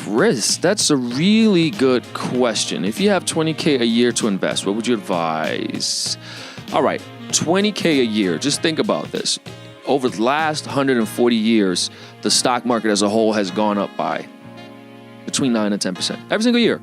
Chris, that's a really good question. If you have $20K a year to invest, what would you advise? All right, $20K a year. Just think about this. Over the last 140 years, the stock market as a whole has gone up by between 9 and 10% every single year.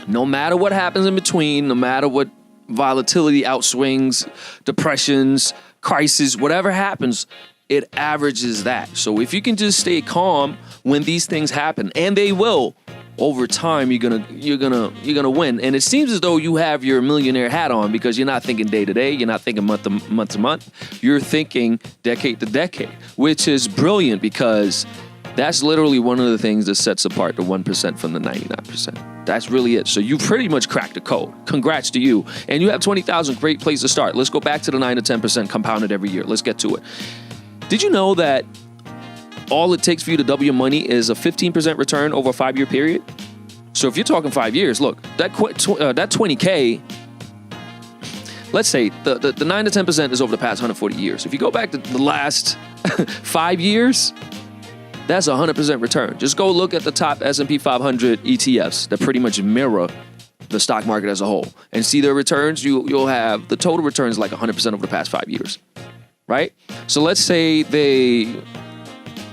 No matter what happens in between, no matter what volatility, outswings, depressions, crisis, whatever happens, it averages that. So if you can just stay calm when these things happen, and they will, over time, you're gonna win. And it seems as though you have your millionaire hat on because you're not thinking day to day, you're not thinking month to month, you're thinking decade to decade, which is brilliant because that's literally one of the things that sets apart the 1% from the 99%. That's really it. So you pretty much cracked the code. Congrats to you. And you have 20,000, great place to start. Let's go back to the 9 to 10% compounded every year. Let's get to it. Did you know that all it takes for you to double your money is a 15% return over a 5-year period? So if you're talking 5 years, look, that 20K, let's say the 9 to 10% is over the past 140 years. If you go back to the last 5 years, that's a 100% return. Just go look at the top S&P 500 ETFs that pretty much mirror the stock market as a whole and see their returns. You'll have the total returns like 100% over the past 5 years, right? So let's say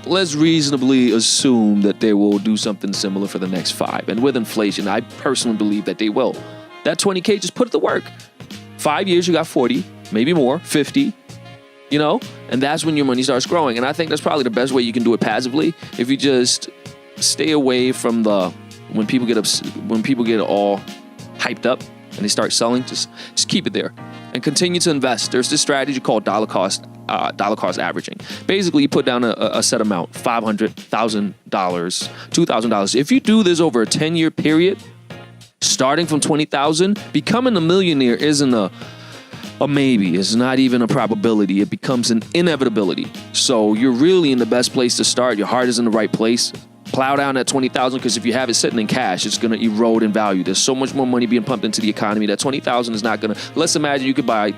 let's reasonably assume that they will do something similar for the next 5. And with inflation, I personally believe that they will. That 20K, just put it to work. 5 years, you got 40, maybe more, 50. And that's when your money starts growing. And I think that's probably the best way you can do it passively. If you just stay away from when people get all hyped up and they start selling, just keep it there and continue to invest. There's this strategy called dollar cost averaging. Basically, you put down a set amount, $500, $1,000, $2,000. If you do this over a 10-year period, starting from $20,000, becoming a millionaire isn't a maybe. It's not even a probability. It becomes an inevitability. So you're really in the best place to start. Your heart is in the right place. Plow down that $20,000 because if you have it sitting in cash, it's going to erode in value. There's so much more money being pumped into the economy that $20,000 is not going to. Let's imagine you could buy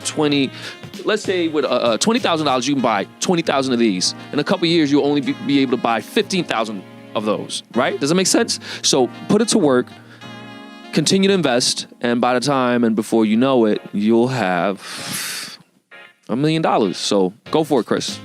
let's say with $20,000, you can buy 20,000 of these. In a couple of years, you'll only be able to buy 15,000 of those, right? Does that make sense? So put it to work. Continue to invest, and by the time and before you know it, you'll have $1 million. So go for it, Chris.